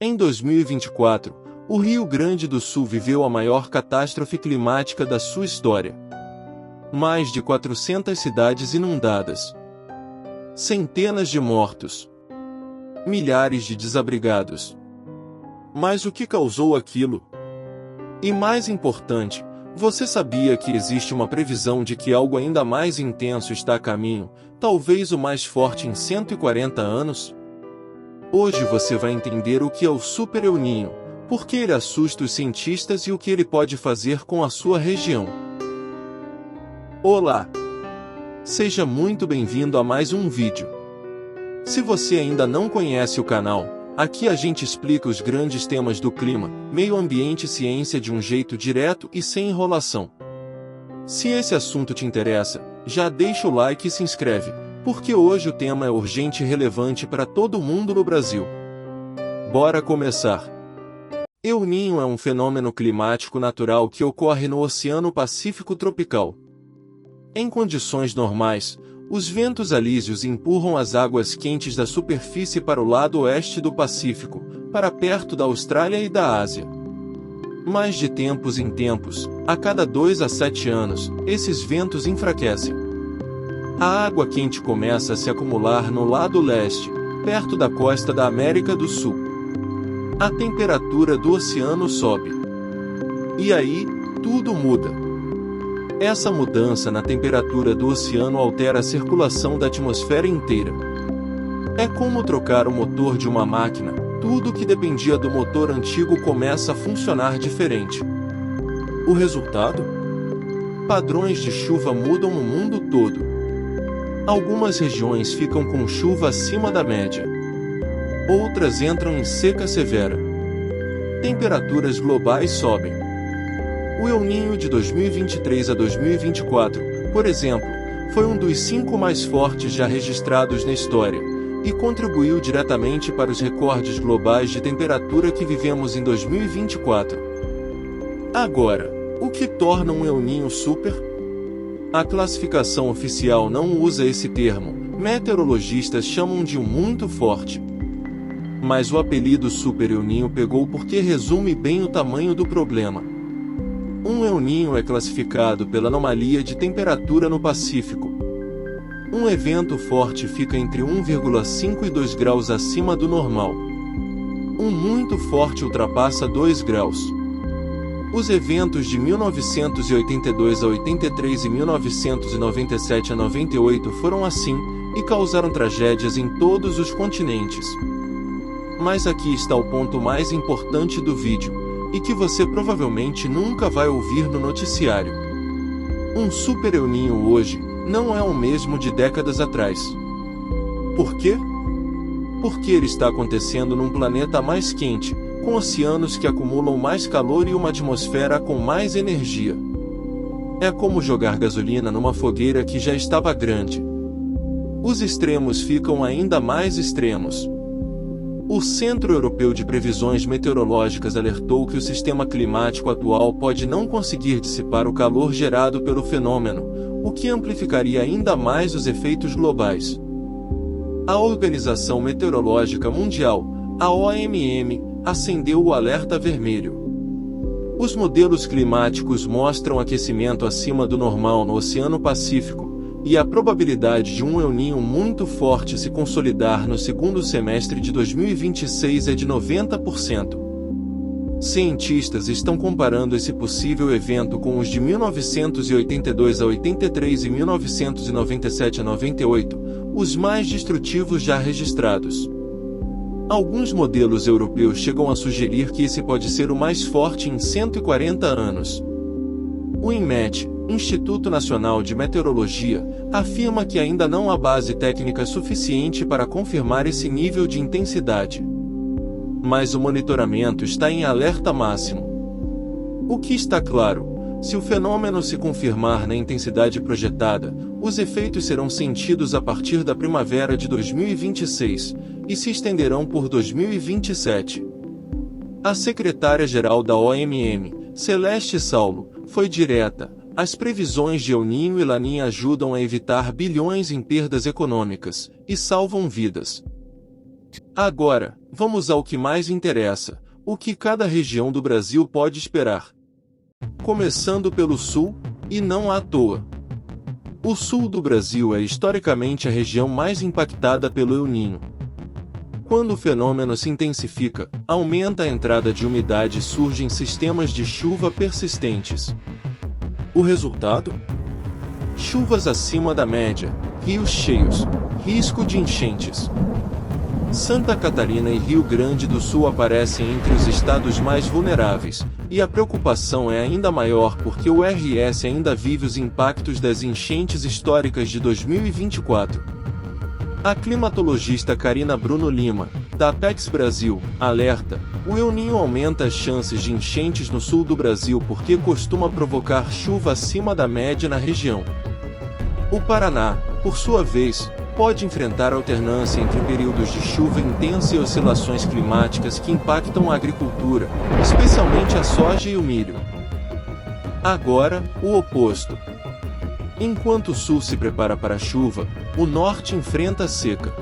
Em 2024, o Rio Grande do Sul viveu a maior catástrofe climática da sua história. Mais de 400 cidades inundadas. Centenas de mortos. Milhares de desabrigados. Mas o que causou aquilo? E mais importante, você sabia que existe uma previsão de que algo ainda mais intenso está a caminho, talvez o mais forte em 140 anos? Hoje você vai entender o que é o Super El Niño, por que ele assusta os cientistas e o que ele pode fazer com a sua região. Olá! Seja muito bem-vindo a mais um vídeo. Se você ainda não conhece o canal, aqui a gente explica os grandes temas do clima, meio ambiente e ciência de um jeito direto e sem enrolação. Se esse assunto te interessa, já deixa o like e se inscreve, porque hoje o tema é urgente e relevante para todo mundo no Brasil. Bora começar! El Niño é um fenômeno climático natural que ocorre no Oceano Pacífico tropical. Em condições normais, os ventos alísios empurram as águas quentes da superfície para o lado oeste do Pacífico, para perto da Austrália e da Ásia. Mas de tempos em tempos, a cada 2 a 7 anos, esses ventos enfraquecem. A água quente começa a se acumular no lado leste, perto da costa da América do Sul. A temperatura do oceano sobe. E aí, tudo muda. Essa mudança na temperatura do oceano altera a circulação da atmosfera inteira. É como trocar o motor de uma máquina, tudo que dependia do motor antigo começa a funcionar diferente. O resultado? Padrões de chuva mudam no mundo todo. Algumas regiões ficam com chuva acima da média. Outras entram em seca severa. Temperaturas globais sobem. O El Niño de 2023 a 2024, por exemplo, foi um dos 5 mais fortes já registrados na história, e contribuiu diretamente para os recordes globais de temperatura que vivemos em 2024. Agora, o que torna um El Niño super? A classificação oficial não usa esse termo, meteorologistas chamam de um muito forte. Mas o apelido Super El Niño pegou porque resume bem o tamanho do problema. Um El Niño é classificado pela anomalia de temperatura no Pacífico. Um evento forte fica entre 1,5 e 2 graus acima do normal. Um muito forte ultrapassa 2 graus. Os eventos de 1982 a 83 e 1997 a 98 foram assim, e causaram tragédias em todos os continentes. Mas aqui está o ponto mais importante do vídeo, e que você provavelmente nunca vai ouvir no noticiário. Um Super El Niño hoje não é o mesmo de décadas atrás. Por quê? Porque ele está acontecendo num planeta mais quente, com oceanos que acumulam mais calor e uma atmosfera com mais energia. É como jogar gasolina numa fogueira que já estava grande. Os extremos ficam ainda mais extremos. O Centro Europeu de Previsões Meteorológicas alertou que o sistema climático atual pode não conseguir dissipar o calor gerado pelo fenômeno, o que amplificaria ainda mais os efeitos globais. A Organização Meteorológica Mundial, a OMM, acendeu o alerta vermelho. Os modelos climáticos mostram aquecimento acima do normal no Oceano Pacífico, e a probabilidade de um El Niño muito forte se consolidar no segundo semestre de 2026 é de 90%. Cientistas estão comparando esse possível evento com os de 1982 a 83 e 1997 a 98, os mais destrutivos já registrados. Alguns modelos europeus chegam a sugerir que esse pode ser o mais forte em 140 anos. O INMET, Instituto Nacional de Meteorologia, afirma que ainda não há base técnica suficiente para confirmar esse nível de intensidade. Mas o monitoramento está em alerta máximo. O que está claro, se o fenômeno se confirmar na intensidade projetada, os efeitos serão sentidos a partir da primavera de 2026, e se estenderão por 2027. A secretária-geral da OMM, Celeste Saulo, foi direta. As previsões de El Niño e Laninha ajudam a evitar bilhões em perdas econômicas, e salvam vidas. Agora, vamos ao que mais interessa: o que cada região do Brasil pode esperar. Começando pelo sul, e não à toa. O sul do Brasil é historicamente a região mais impactada pelo El Niño. Quando o fenômeno se intensifica, aumenta a entrada de umidade e surgem sistemas de chuva persistentes. O resultado? Chuvas acima da média, rios cheios, risco de enchentes. Santa Catarina e Rio Grande do Sul aparecem entre os estados mais vulneráveis, e a preocupação é ainda maior porque o RS ainda vive os impactos das enchentes históricas de 2024. A climatologista Karina Bruno Lima, da Apex Brasil, alerta: o El Niño aumenta as chances de enchentes no sul do Brasil porque costuma provocar chuva acima da média na região. O Paraná, por sua vez, pode enfrentar alternância entre períodos de chuva intensa e oscilações climáticas que impactam a agricultura, especialmente a soja e o milho. Agora, o oposto. Enquanto o sul se prepara para a chuva, o norte enfrenta a seca.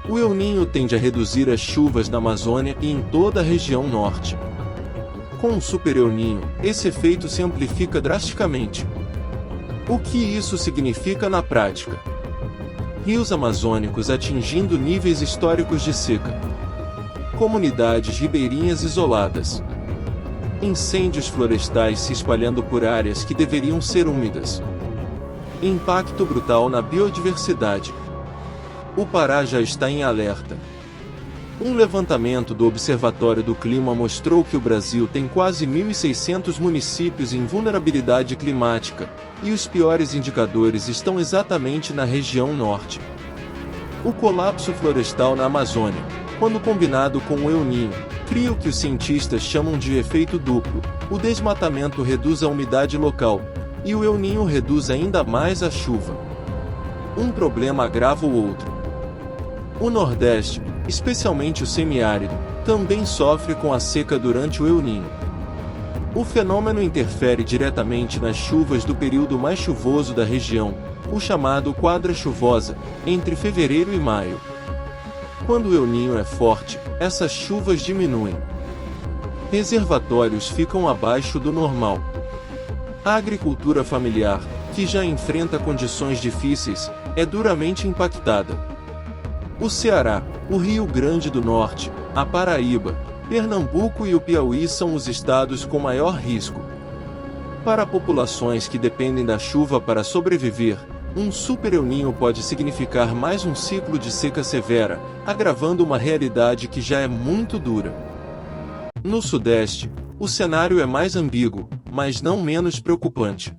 O El Niño tende a reduzir as chuvas na Amazônia e em toda a região norte. Com o Super El Niño, esse efeito se amplifica drasticamente. O que isso significa na prática? Rios amazônicos atingindo níveis históricos de seca. Comunidades ribeirinhas isoladas. Incêndios florestais se espalhando por áreas que deveriam ser úmidas. Impacto brutal na biodiversidade. O Pará já está em alerta. Um levantamento do Observatório do Clima mostrou que o Brasil tem quase 1.600 municípios em vulnerabilidade climática, e os piores indicadores estão exatamente na região norte. O colapso florestal na Amazônia, quando combinado com o El Niño, cria o que os cientistas chamam de efeito duplo: o desmatamento reduz a umidade local, e o El Niño reduz ainda mais a chuva. Um problema agrava o outro. O Nordeste, especialmente o semiárido, também sofre com a seca durante o El Niño. O fenômeno interfere diretamente nas chuvas do período mais chuvoso da região, o chamado quadra chuvosa, entre fevereiro e maio. Quando o El Niño é forte, essas chuvas diminuem. Reservatórios ficam abaixo do normal. A agricultura familiar, que já enfrenta condições difíceis, é duramente impactada. O Ceará, o Rio Grande do Norte, a Paraíba, Pernambuco e o Piauí são os estados com maior risco. Para populações que dependem da chuva para sobreviver, um Super El Niño pode significar mais um ciclo de seca severa, agravando uma realidade que já é muito dura. No Sudeste, o cenário é mais ambíguo, mas não menos preocupante.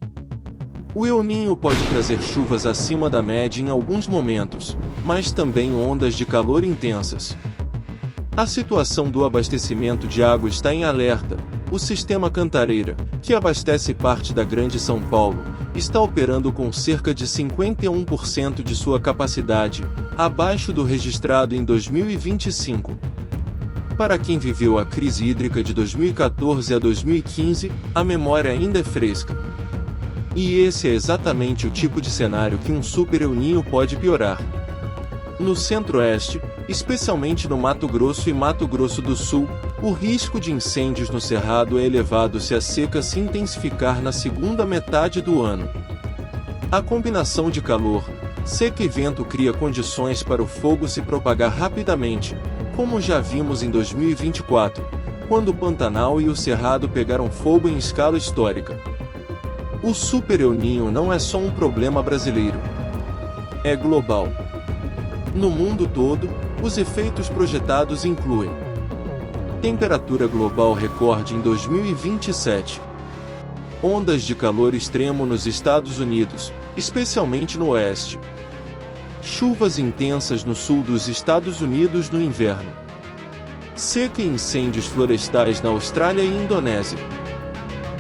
O El Niño pode trazer chuvas acima da média em alguns momentos, mas também ondas de calor intensas. A situação do abastecimento de água está em alerta. O sistema Cantareira, que abastece parte da Grande São Paulo, está operando com cerca de 51% de sua capacidade, abaixo do registrado em 2025. Para quem viveu a crise hídrica de 2014 a 2015, a memória ainda é fresca. E esse é exatamente o tipo de cenário que um Super El Niño pode piorar. No Centro-Oeste, especialmente no Mato Grosso e Mato Grosso do Sul, o risco de incêndios no Cerrado é elevado se a seca se intensificar na segunda metade do ano. A combinação de calor, seca e vento cria condições para o fogo se propagar rapidamente, como já vimos em 2024, quando o Pantanal e o Cerrado pegaram fogo em escala histórica. O Super El Niño não é só um problema brasileiro. É global. No mundo todo, os efeitos projetados incluem: temperatura global recorde em 2027, ondas de calor extremo nos Estados Unidos, especialmente no oeste, chuvas intensas no sul dos Estados Unidos no inverno, seca e incêndios florestais na Austrália e Indonésia,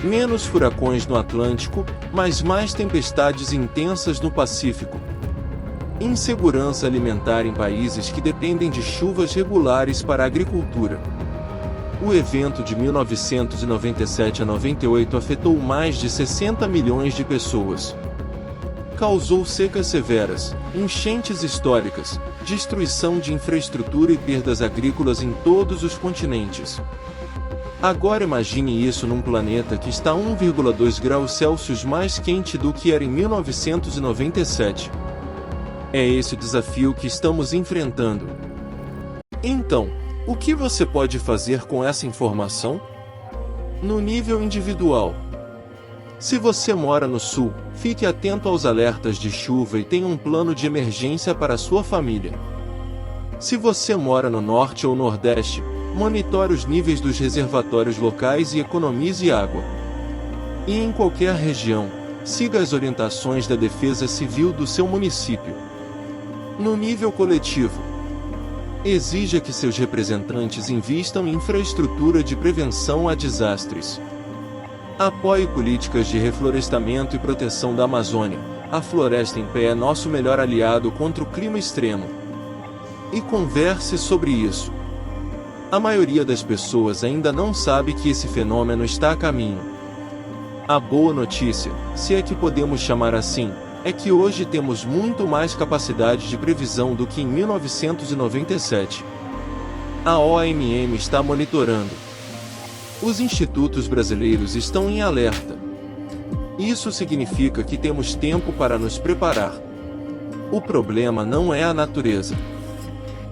menos furacões no Atlântico, mas mais tempestades intensas no Pacífico. Insegurança alimentar em países que dependem de chuvas regulares para a agricultura. O evento de 1997 a 98 afetou mais de 60 milhões de pessoas. causou secas severas, enchentes históricas, destruição de infraestrutura e perdas agrícolas em todos os continentes. Agora imagine isso num planeta que está 1,2 graus Celsius mais quente do que era em 1997. É esse o desafio que estamos enfrentando. Então, o que você pode fazer com essa informação? No nível individual. Se você mora no sul, fique atento aos alertas de chuva e tenha um plano de emergência para sua família. Se você mora no norte ou nordeste, monitore os níveis dos reservatórios locais e economize água. E em qualquer região, siga as orientações da Defesa Civil do seu município. No nível coletivo, exija que seus representantes invistam em infraestrutura de prevenção a desastres. Apoie políticas de reflorestamento e proteção da Amazônia. A floresta em pé é nosso melhor aliado contra o clima extremo. E converse sobre isso. A maioria das pessoas ainda não sabe que esse fenômeno está a caminho. A boa notícia, se é que podemos chamar assim, é que hoje temos muito mais capacidade de previsão do que em 1997. A OMM está monitorando. Os institutos brasileiros estão em alerta. Isso significa que temos tempo para nos preparar. O problema não é a natureza.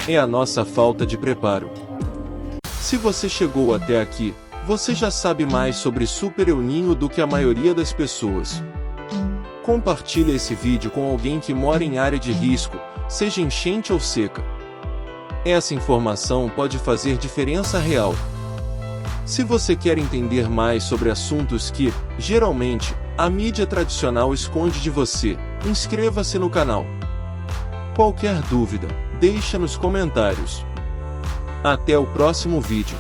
É a nossa falta de preparo. Se você chegou até aqui, você já sabe mais sobre Super El Niño do que a maioria das pessoas. Compartilhe esse vídeo com alguém que mora em área de risco, seja enchente ou seca. Essa informação pode fazer diferença real. Se você quer entender mais sobre assuntos que, geralmente, a mídia tradicional esconde de você, inscreva-se no canal. Qualquer dúvida, deixa nos comentários. Até o próximo vídeo.